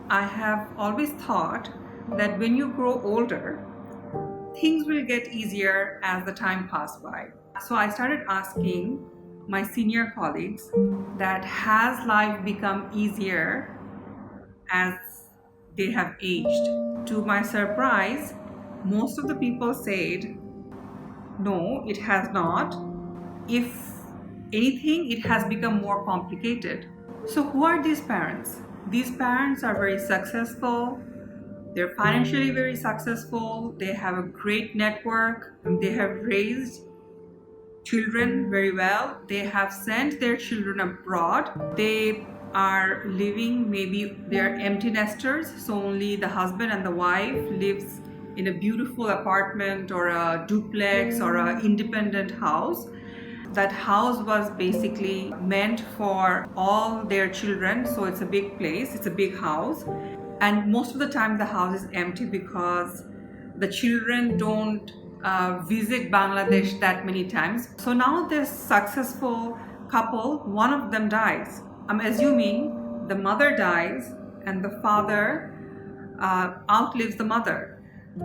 I have always thought that when you grow older, things will get easier as the time passes by. So I started asking my senior colleagues that has life become easier as they have aged? To my surprise, most of the people said, no, it has not. If anything, it has become more complicated. So, who are these parents? These parents are very successful. They're financially very successful. They have a great network. They have raised children very well. They have sent their children abroad. They are living, maybe they're empty nesters, so only the husband and the wife lives in a beautiful apartment or a duplex or an independent house. That house was basically meant for all their children, so it's a big place, it's a big house. And most of the time, the house is empty because the children don't visit Bangladesh that many times. So now, this successful couple, one of them dies. I'm assuming the mother dies and the father outlives the mother.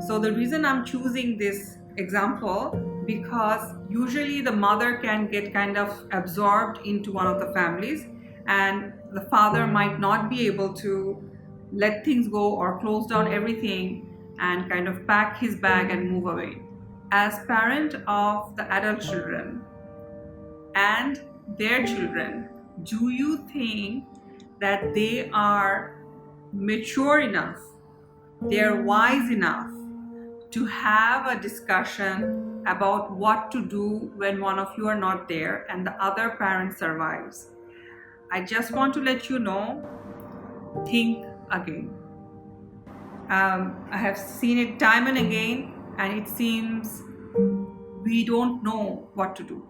So the reason I'm choosing this example, because usually the mother can get kind of absorbed into one of the families, and the father might not be able to let things go or close down everything and kind of pack his bag and move away. As parent of the adult children and their children, do you think that they are mature enough, they're wise enough to have a discussion about what to do when one of you are not there and the other parent survives? I just want to let you know, think again. I have seen it time and again, and it seems we don't know what to do.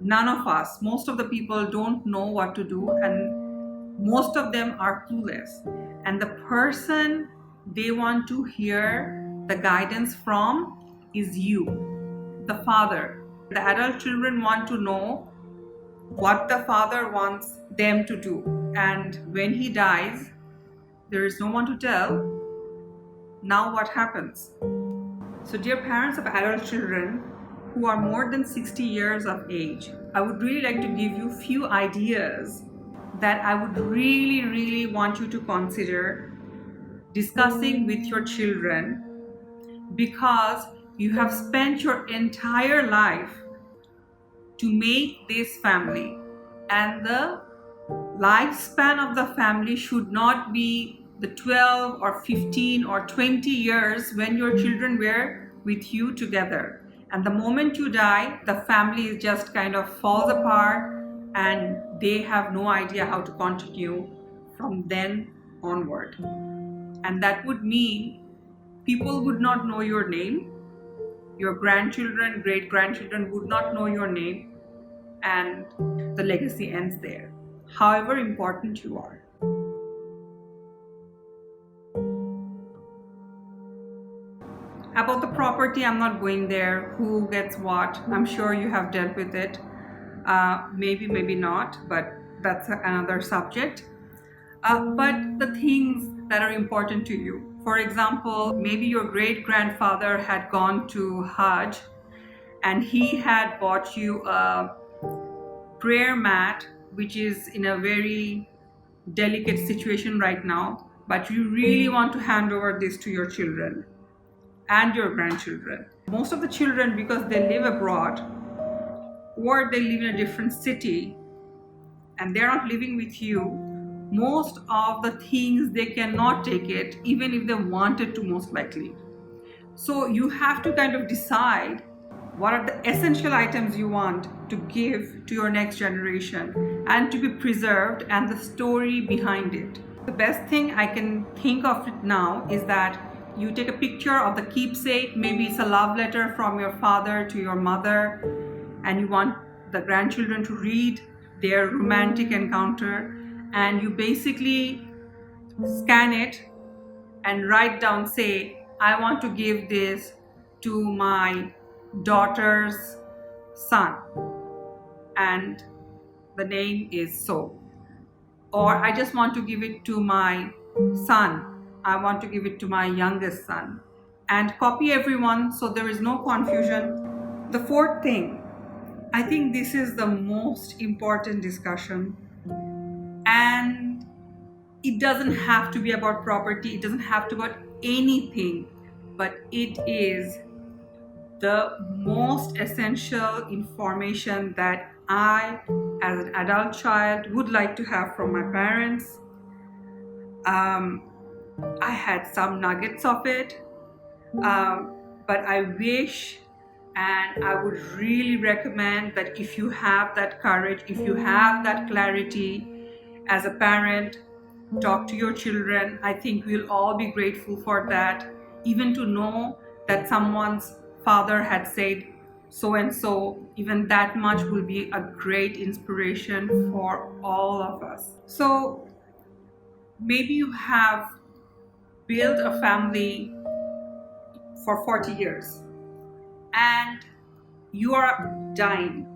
None of us, most of the people don't know what to do, and most of them are clueless. And the person they want to hear the guidance from is you, the father. The adult children want to know what the father wants them to do. And when he dies, there is no one to tell. Now, what happens? So, dear parents of adult children who are more than 60 years of age, I would really like to give you few ideas that I would really want you to consider discussing with your children, because you have spent your entire life to make this family, and the lifespan of the family should not be the 12 or 15 or 20 years when your children were with you together. And the moment you die, the family just kind of falls apart and they have no idea how to continue from then onward. And that would mean people would not know your name, your grandchildren, great grandchildren would not know your name, and the legacy ends there, however important you are. About the property, I'm not going there. Who gets what? I'm sure you have dealt with it. Maybe not, but that's another subject. But the things that are important to you. For example, maybe your great grandfather had gone to Hajj and he had bought you a prayer mat, which is in a very delicate situation right now, but you really want to hand over this to your children and your grandchildren. Most of the children, because they live abroad or they live in a different city and they're not living with you, most of the things they cannot take it, even if they wanted to, most likely. So you have to kind of decide what are the essential items you want to give to your next generation and to be preserved, and the story behind it. The best thing I can think of it now is that you take a picture of the keepsake. Maybe it's a love letter from your father to your mother, and you want the grandchildren to read their romantic encounter, and you basically scan it and write down, say, I want to give this to my daughter's son, and the name is so. Or I just want to give it to my son, I want to give it to my youngest son, and copy everyone so there is no confusion. The fourth thing, I think this is the most important discussion, and it doesn't have to be about property, it doesn't have to be about anything, but it is the most essential information that I, as an adult child, would like to have from my parents. I had some nuggets of it, but I wish and I would really recommend that if you have that courage, if you have that clarity as a parent, talk to your children. I think we'll all be grateful for that. Even to know that someone's father had said so and so, even that much will be a great inspiration for all of us. So maybe you have built a family for 40 years and you are dying.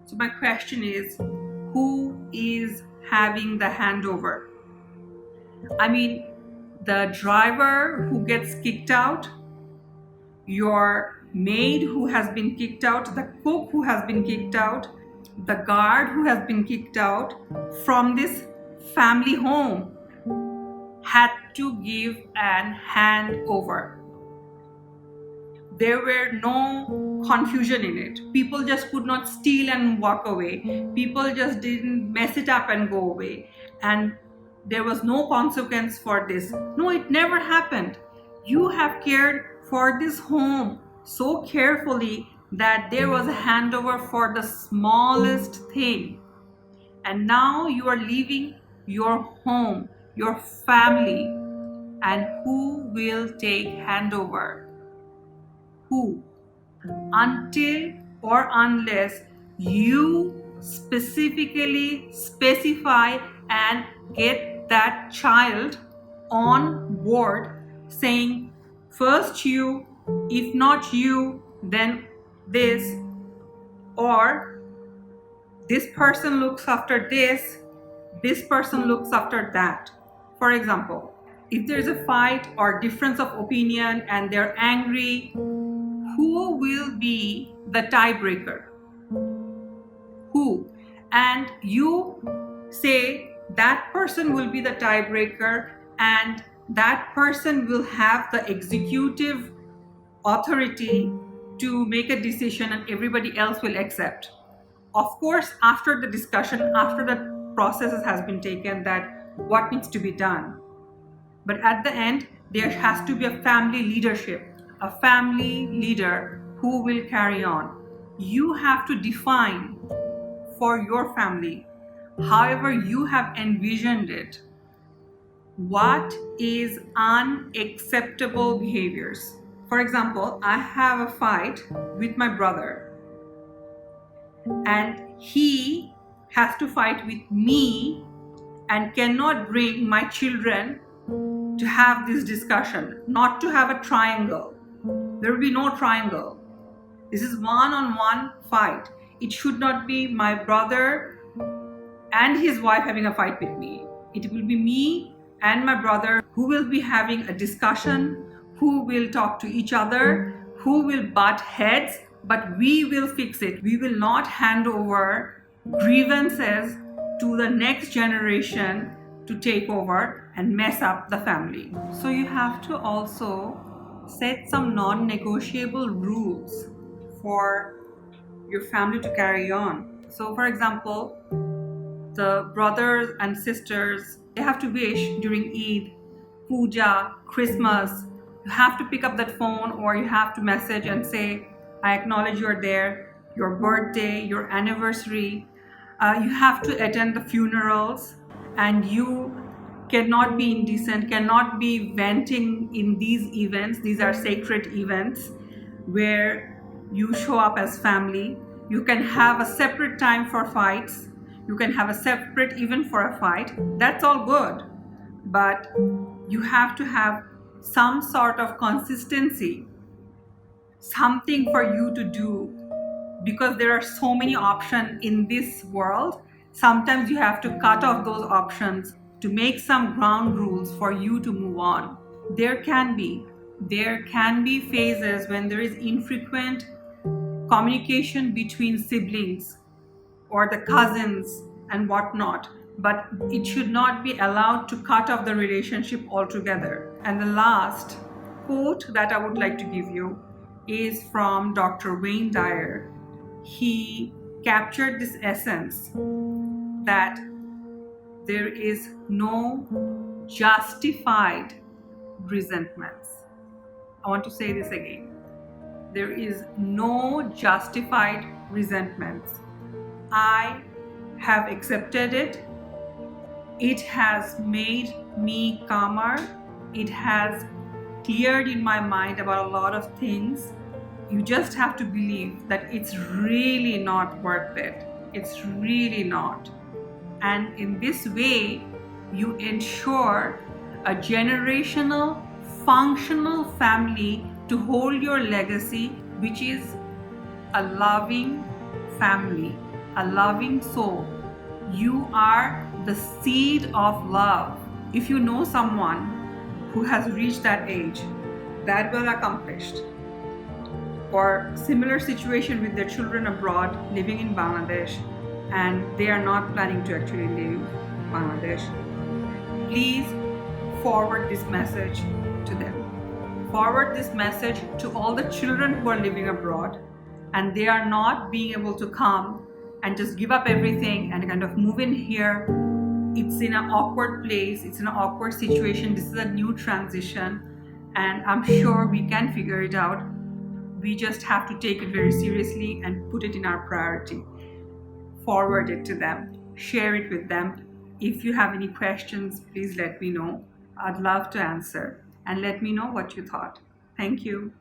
So my question is, who is having the handover? I mean, the driver who gets kicked out, your maid who has been kicked out, the cook who has been kicked out, the guard who has been kicked out from this family home had to give an handover. There were no confusion in it. People just could not steal and walk away. People just didn't mess it up and go away. And there was no consequence for this. No, it never happened. You have cared for this home so carefully that there was a handover for the smallest thing. And now you are leaving your home, your family, and who will take handover? Who? Until or unless you specifically specify and get that child on board saying, first you, if not you, then this, or this person looks after this person looks after that. For example, if there's a fight or difference of opinion and they're angry, who will be the tiebreaker? Who? And you say that person will be the tiebreaker, and that person will have the executive authority to make a decision, and everybody else will accept. Of course, after the discussion, after the process has been taken, that what needs to be done. But at the end, there has to be a family leadership, a family leader who will carry on. You have to define for your family, however you have envisioned it, what is unacceptable behaviors. For example, I have a fight with my brother and he has to fight with me and cannot bring my children to have this discussion, not to have a triangle. There will be no triangle. This is one-on-one fight. It should not be my brother and his wife having a fight with me. It will be me and my brother who will be having a discussion, who will talk to each other, who will butt heads, but we will fix it. We will not hand over grievances to the next generation to take over and mess up the family. So you have to also set some non-negotiable rules for your family to carry on. So for example, the brothers and sisters, they have to wish during Eid, Puja, Christmas. You have to pick up that phone or you have to message and say, I acknowledge you're there, your birthday, your anniversary. You have to attend the funerals, and you cannot be indecent, cannot be venting in these events. These are sacred events where you show up as family. You can have a separate time for fights. You can have a separate event for a fight. That's all good. But you have to have some sort of consistency, something for you to do, because there are so many options in this world. Sometimes you have to cut off those options to make some ground rules for you to move on. There can be phases when there is infrequent communication between siblings or the cousins and whatnot, but it should not be allowed to cut off the relationship altogether. And the last quote that I would like to give you is from Dr. Wayne Dyer. He captured this essence that there is no justified resentments. I want to say this again. There is no justified resentments. I have accepted it. It has made me calmer. It has cleared in my mind about a lot of things. You just have to believe that it's really not worth it. It's really not. And in this way, you ensure a generational, functional family to hold your legacy, which is a loving family, a loving soul. You are the seed of love. If you know someone who has reached that age, that well accomplished, or similar situation with their children abroad living in Bangladesh, and they are not planning to actually leave Bangladesh, please forward this message to them. Forward this message to all the children who are living abroad and they are not being able to come and just give up everything and kind of move in here. It's in an awkward place, it's in an awkward situation. This is a new transition, and I'm sure we can figure it out. We just have to take it very seriously and put it in our priority. Forward it to them, share it with them. If you have any questions, please let me know. I'd love to answer, and let me know what you thought. Thank you.